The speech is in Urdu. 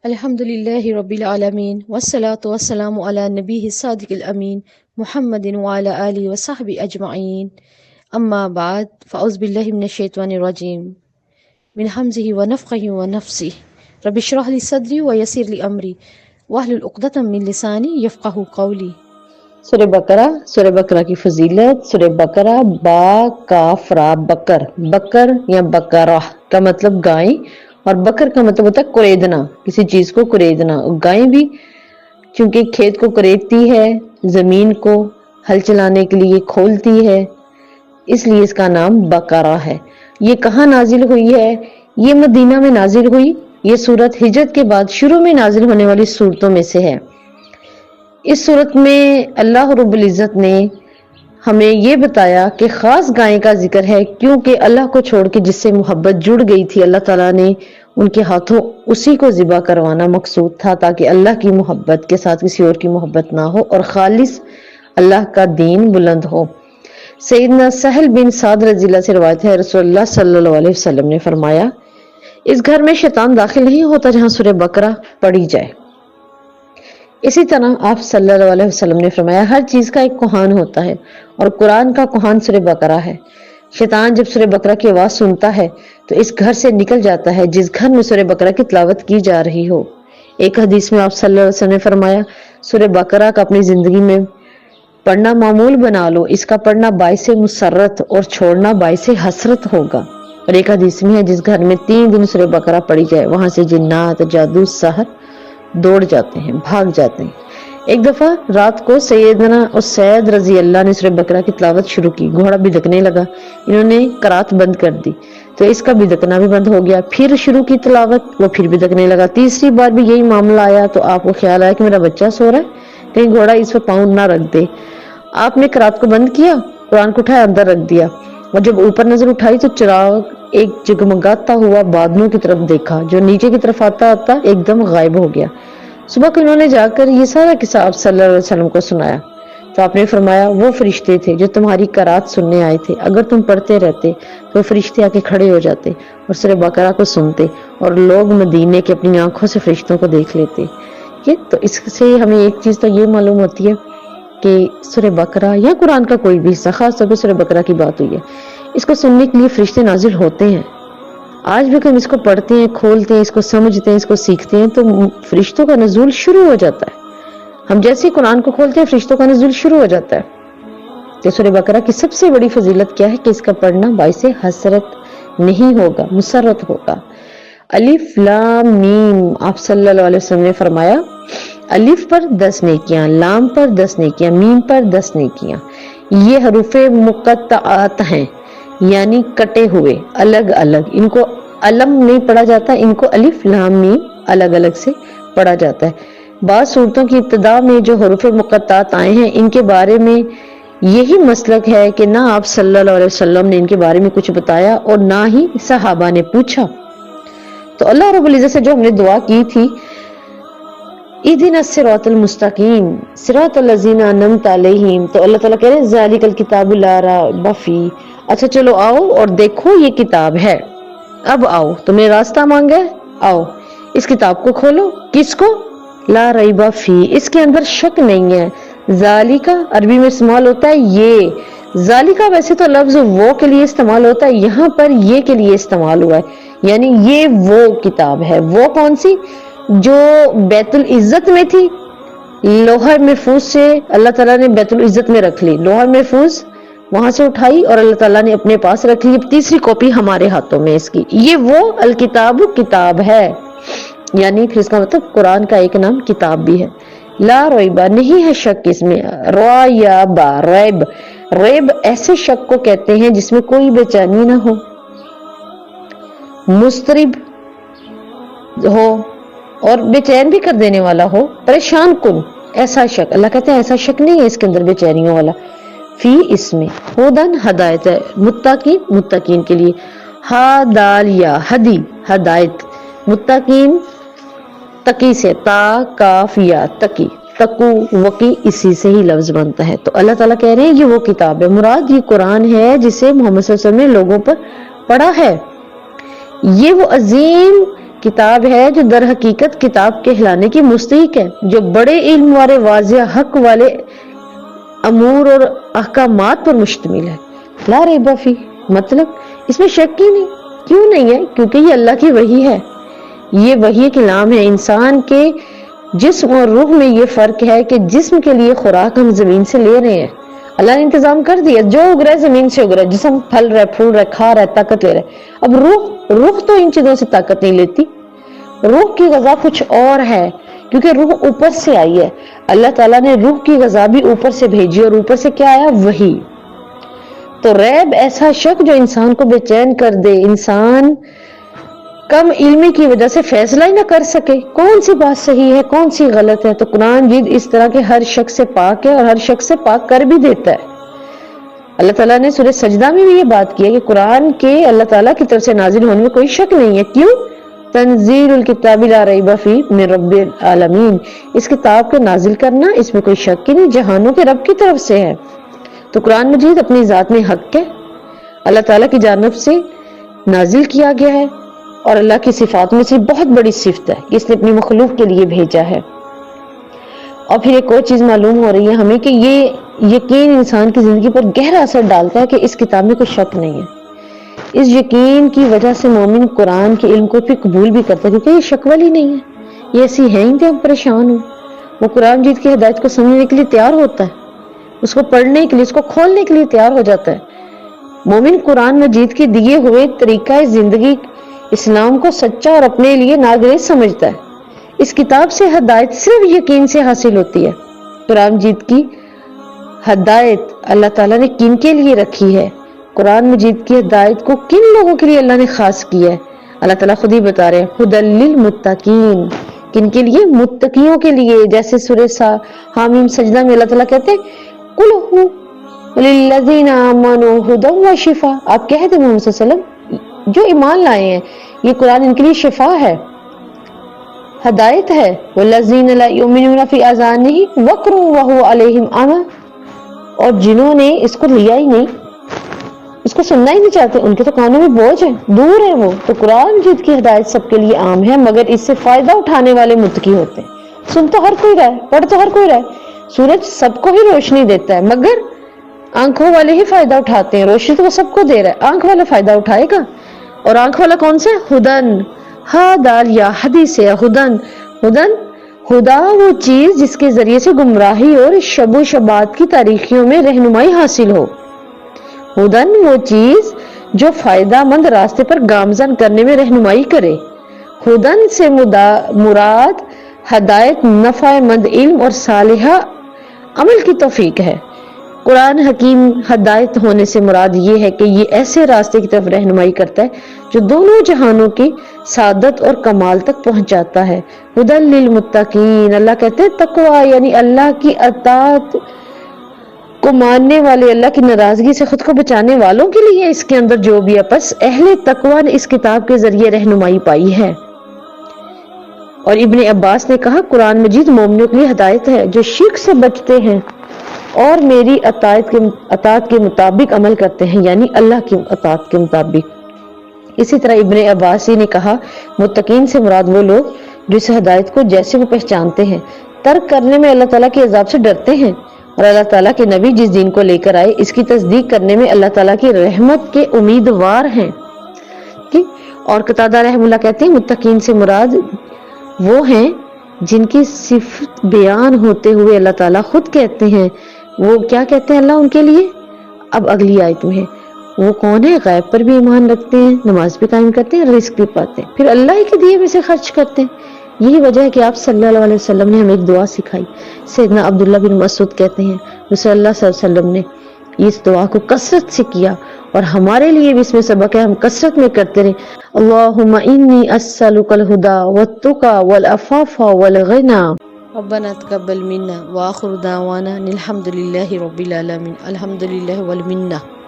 الحمد لله رب العالمين والصلاة والسلام على نبيه الصادق الأمين محمد وعلى آله وصحبه أجمعين. أما بعد فأعوذ بالله من الشيطان الرجيم من همزه ونفخه ونفسه رب اشرح لي صدري ويسر لي أمري واحلل عقدة من لساني يفقهوا قولي. سورہ بقرہ کی فضیلت. سورہ بقرہ با کاف را بکر، بکر یا بقرہ کا مطلب گائیں، اور بکر کا مطلب ہوتا ہے کریدنا، کسی چیز کو کریدنا. گائیں بھی چونکہ کھیت کو کریدتی ہے، زمین کو ہل چلانے کے لیے کھولتی ہے، اس لیے اس کا نام بقرہ ہے. یہ کہاں نازل ہوئی ہے؟ یہ مدینہ میں نازل ہوئی. یہ سورت ہجرت کے بعد شروع میں نازل ہونے والی سورتوں میں سے ہے. اس صورت میں اللہ رب العزت نے ہمیں یہ بتایا کہ خاص گائے کا ذکر ہے، کیونکہ اللہ کو چھوڑ کے جس سے محبت جڑ گئی تھی، اللہ تعالیٰ نے ان کے ہاتھوں اسی کو ذبح کروانا مقصود تھا، تاکہ اللہ کی محبت کے ساتھ کسی اور کی محبت نہ ہو اور خالص اللہ کا دین بلند ہو. سیدنا سہل بن سعد رضی اللہ سے روایت ہے، رسول اللہ صلی اللہ علیہ وسلم نے فرمایا، اس گھر میں شیطان داخل نہیں ہوتا جہاں سورہ بقرہ پڑھی جائے. اسی طرح آپ صلی اللہ علیہ وسلم نے فرمایا، ہر چیز کا ایک کوہان ہوتا ہے اور قرآن کا کوہان سورہ بقرہ ہے. شیطان جب سورہ بقرہ کی آواز سنتا ہے تو اس گھر سے نکل جاتا ہے جس گھر میں سورہ بقرہ کی تلاوت کی جا رہی ہو. ایک حدیث میں آپ صلی اللہ علیہ وسلم نے فرمایا، سورہ بقرہ کا اپنی زندگی میں پڑھنا معمول بنا لو، اس کا پڑھنا باعث مسرت اور چھوڑنا باعث حسرت ہوگا. اور ایک حدیث میں ہے، جس گھر میں 3 دن سورہ بقرہ پڑھی جائے وہاں سے جنات، جادو، سحر دوڑ جاتے ہیں، بھاگ جاتے ہیں. ایک دفعہ رات کو سیدنا اسید رضی اللہ نے سورہ بقرہ کی تلاوت شروع کی. گھوڑا بھدکنے لگا، انہوں نے قرات بند کر دی تو اس کا بھدکنا بھی بند ہو گیا. پھر شروع کی تلاوت، وہ پھر بھدکنے لگا. تیسری بار بھی یہی معاملہ آیا تو آپ کو خیال آیا کہ میرا بچہ سو رہا ہے، کہیں گھوڑا اس پہ پاؤں نہ رکھ دے. آپ نے قرات کو بند کیا، قرآن کو اٹھایا، اندر رکھ دیا، اور جب اوپر نظر اٹھائی تو چراغ ایک جگمگاتا ہوا بادلوں کی طرف دیکھا، جو نیچے کی طرف آتا آتا ایک دم غائب ہو گیا. صبح کو انہوں نے جا کر یہ سارا قصہ آپ صلی اللہ علیہ وسلم کو سنایا تو آپ نے فرمایا، وہ فرشتے تھے جو تمہاری قرات سننے آئے تھے. اگر تم پڑھتے رہتے تو فرشتے آ کے کھڑے ہو جاتے اور سورہ بقرہ کو سنتے، اور لوگ مدینے کے اپنی آنکھوں سے فرشتوں کو دیکھ لیتے. یہ تو اس سے ہمیں ایک چیز تو یہ معلوم ہوتی ہے کہ سورہ بقرہ یا قرآن کا کوئی بھی حصہ، خاص طور پہ سورہ بقرہ کی بات ہوئی ہے، اس کو سننے کے لیے فرشتے نازل ہوتے ہیں. آج بھی ہم اس کو پڑھتے ہیں، کھولتے ہیں، اس کو سمجھتے ہیں، اس کو سیکھتے ہیں تو فرشتوں کا نزول شروع ہو جاتا ہے. ہم جیسے ہی قرآن کو کھولتے ہیں فرشتوں کا نزول شروع ہو جاتا ہے. تو سورہ بقرہ کی سب سے بڑی فضیلت کیا ہے کہ اس کا پڑھنا باعث حسرت نہیں ہوگا، مسرت ہوگا. الف لام میم، آپ صلی اللہ علیہ وسلم نے فرمایا، الف پر 10 نیکیاں، لام پر 10 نیکیاں، میم پر 10 نیکیاں. یہ حروف مقطعات ہیں، یعنی کٹے ہوئے، الگ الگ. ان کو علم نہیں پڑھا جاتا، ان کو الف لام میم الگ الگ سے پڑھا جاتا ہے. بعض صورتوں کی ابتدا میں جو حروف مقطعات آئے ہیں ان کے بارے میں یہی مسلک ہے کہ نہ آپ صلی اللہ علیہ وسلم نے ان کے بارے میں کچھ بتایا اور نہ ہی صحابہ نے پوچھا. تو اللہ رب العزت سے جو ہم نے دعا کی تھی، اہدنا الصراط المستقیم صراط الذین انعمت علیہم، تو اللہ تعالیٰ کہہ رہے ہیں ذالک الکتاب لا ریب فیہ. اچھا چلو آؤ اور دیکھو یہ کتاب ہے، اب آؤ، تم نے راستہ مانگا ہے، آؤ اس کتاب کو کھولو. کس کو؟ لا ریب فیہ، اس کے اندر شک نہیں ہے. ذالکا عربی میں استعمال ہوتا ہے یہ. ذالکا ویسے تو لفظ وہ کے لیے استعمال ہوتا ہے، یہاں پر یہ کے لیے استعمال ہوا ہے، یعنی یہ وہ کتاب ہے. وہ کون سی؟ جو بیت العزت میں تھی، لوح محفوظ سے اللہ تعالیٰ نے بیت العزت میں رکھ لی، لوح محفوظ وہاں سے اٹھائی اور اللہ تعالیٰ نے اپنے پاس رکھ لی. تیسری کاپی ہمارے ہاتھوں میں اس کی. یہ وہ الکتاب کتاب ہے، یعنی پھر اس کا مطلب قرآن کا ایک نام کتاب بھی ہے. لا ریبہ نہیں ہے شک اس میں. ریبہ ریب، ریب ایسے شک کو کہتے ہیں جس میں کوئی بے چینی نہ ہو، مضطرب ہو اور بے چین بھی کر دینے والا ہو، پریشان کن، ایسا شک. اللہ کہتے ہیں ایسا شک نہیں ہے اس کے اندر بے چینیوں والا. فی اس میں ہدن ہدایت ہے، متقین متقین کے لیے. ہدالیہ ہدی ہدایت، متقین تقی سے، تا کاف یا تقی، تقو وقی اسی سے ہی لفظ بنتا ہے. تو اللہ تعالیٰ کہہ رہے ہیں یہ وہ کتاب ہے، مراد یہ قرآن ہے جسے محمد صلی اللہ علیہ وسلم نے لوگوں پر پڑھا ہے. یہ وہ عظیم کتاب ہے جو در حقیقت کتاب کہلانے کی مستحق ہے، جو بڑے علم والے واضح حق والے امور اور احکامات پر مشتمل ہے۔ لا ریب فی، مطلب اس میں شک ہی نہیں۔ کیوں نہیں ہے؟ کیونکہ یہ اللہ کی وحی ہے، یہ وحی کلام ہے۔ انسان کے جسم اور روح میں یہ فرق ہے کہ جسم کے لیے خوراک ہم زمین سے لے رہے ہیں، اللہ نے انتظام کر دیا، جو اگ رہا ہے زمین سے اگ رہا ہے، جسم پھل رہا ہے، پھول رہا ہے، کھا رہا ہے، طاقت لے رہا ہے۔ اب روح تو ان چیزوں سے طاقت نہیں لیتی، روح کی غذا کچھ اور ہے، کیونکہ روح اوپر سے آئی ہے۔ اللہ تعالیٰ نے روح کی غذا بھی اوپر سے بھیجی، اور اوپر سے کیا آیا؟ وحی۔ تو ریب ایسا شک جو انسان کو بے چین کر دے، انسان کم علمی کی وجہ سے فیصلہ ہی نہ کر سکے کون سی بات صحیح ہے کون سی غلط ہے۔ تو قرآن مجید اس طرح کے ہر شخص سے پاک ہے، اور ہر شخص سے پاک کر بھی دیتا ہے۔ اللہ تعالیٰ نے سورہ سجدہ میں بھی یہ بات کی ہے کہ قرآن کے اللہ تعالیٰ کی طرف سے نازل ہونے میں کوئی شک نہیں ہے۔ کیوں؟ تنزیل الکتاب لا ریب فیہ من رب العالمین، اس کتاب کو نازل کرنا اس میں کوئی شک ہی نہیں، جہانوں کے رب کی طرف سے ہے۔ تو قرآن مجید اپنی ذات میں حق ہے، اللہ تعالیٰ کی جانب سے نازل کیا گیا ہے، اور اللہ کی صفات میں سے بہت بڑی صفت ہے کہ اس نے اپنی مخلوق کے لیے بھیجا ہے۔ اور پھر ایک اور چیز معلوم ہو رہی ہے ہمیں کہ یہ یقین انسان کی زندگی پر گہرا اثر ڈالتا ہے کہ اس کتاب میں کوئی شک نہیں ہے۔ اس یقین کی وجہ سے مومن قرآن کے علم کو پھر قبول بھی کرتا ہے، کیونکہ یہ شک والی نہیں ہے، یہ ایسی ہے ہی کہ ہم پریشان ہوں۔ وہ قرآن مجید کی ہدایت کو سمجھنے کے لیے تیار ہوتا ہے، اس کو پڑھنے کے لیے، اس کو کھولنے کے لیے تیار ہو جاتا ہے۔ مومن قرآن مجید کے دیے ہوئے طریقہ زندگی اسلام کو سچا اور اپنے لیے ناگزیر سمجھتا ہے۔ اس کتاب سے ہدایت صرف یقین سے حاصل ہوتی ہے۔ قرآن مجید کی ہدایت اللہ تعالیٰ نے کن کے لیے رکھی ہے؟ قرآن مجید کی ہدایت کو کن لوگوں کے لیے اللہ نے خاص کیا ہے؟ اللہ تعالیٰ خود ہی بتا رہے ہیں، ھدی للمتقین، کن کے لیے؟ متقیوں کے لیے۔ جیسے سورہ حامیم سجدہ میں اللہ تعالیٰ کہتے ہیں قل ھو للذین آمنوا ھدی وشفاء، آپ کہہ دیں محمد صلی اللہ علیہ وسلم جو ایمان لائے ہیں یہ قرآن ان کے لیے شفا ہے، ہدایت ہے۔ والذین لا یؤمنون فی آذانہم وقر وہو علیہم اعمی، اور جنہوں نے اس کو لیا ہی نہیں، اس کو سننا ہی نہیں چاہتے، ان کے تو کانوں میں بوجھ ہے، دور ہے وہ۔ تو قرآن مجید کی ہدایت سب کے لیے عام ہے، مگر اس سے فائدہ اٹھانے والے متقی ہوتے ہیں۔ سن تو ہر کوئی رہا ہے، پڑھ تو ہر کوئی رہا ہے، سورج سب کو ہی روشنی دیتا ہے، مگر آنکھوں والے ہی فائدہ اٹھاتے ہیں۔ روشنی تو وہ سب کو دے رہا ہے، آنکھ والا فائدہ اٹھائے گا۔ اور آنکھ والا کون سا ہے؟ ہدن، ہا دال یا حدیث ہے ہدن۔ ہدن ہدا وہ چیز جس کے ذریعے سے گمراہی اور شب و شبات کی تاریخیوں میں رہنمائی حاصل ہو۔ ہدن وہ چیز جو فائدہ مند راستے پر گامزن کرنے میں رہنمائی کرے۔ ہدن سے مراد ہدایت، نفع مند علم اور صالحہ عمل کی توفیق ہے۔ قرآن حکیم ہدایت ہونے سے مراد یہ ہے کہ یہ ایسے راستے کی طرف رہنمائی کرتا ہے جو دونوں جہانوں کی سعادت اور کمال تک پہنچاتا ہے۔ ھدی للمتقین، اللہ کہتے ہیں تقوی یعنی اللہ کی اطاعت کو ماننے والے، اللہ کی ناراضگی سے خود کو بچانے والوں کے لیے اس کے اندر جو بھی ہے، پس اہل تقوی نے اس کتاب کے ذریعے رہنمائی پائی ہے۔ اور ابن عباس نے کہا قرآن مجید مومنوں کے لیے ہدایت ہے جو شرک سے بچتے ہیں اور میری اطاعت کے مطابق عمل کرتے ہیں، یعنی اللہ کی اطاعت کے مطابق۔ اسی طرح ابن عباسی نے کہا متقین سے مراد وہ لوگ جو اس ہدایت کو جیسے وہ پہچانتے ہیں، ترک کرنے میں اللہ تعالیٰ کے عذاب سے ڈرتے ہیں، اور اللہ تعالیٰ کے نبی جس دین کو لے کر آئے اس کی تصدیق کرنے میں اللہ تعالیٰ کی رحمت کے امیدوار ہیں۔ اور قتادہ رحمہ اللہ کہتے ہیں متقین سے مراد وہ ہیں جن کی صفت بیان ہوتے ہوئے اللہ تعالیٰ خود کہتے ہیں، وہ کیا کہتے ہیں اللہ ان کے لیے؟ اب اگلی آیت میں ہے، وہ کون ہے؟ غیب پر بھی ایمان رکھتے ہیں، نماز بھی قائم کرتے ہیں، رزق بھی پاتے ہیں، پھر اللہ ہی کے دیے میں سے خرچ کرتے ہیں۔ یہی وجہ ہے کہ آپ صلی اللہ علیہ وسلم نے ہمیں ایک دعا سکھائی۔ سیدنا عبداللہ بن مسعود کہتے ہیں رسول اللہ صلی اللہ علیہ وسلم نے اس دعا کو کثرت سے کیا، اور ہمارے لیے بھی اس میں سبق ہے، ہم کثرت میں کرتے رہیں۔ اللہم انی اسألک الہدی والتقی والعفاف والغنی۔ ربنا تقبل منا وآخر دعوانا الحمد لله رب العالمين الحمد لله والمنة۔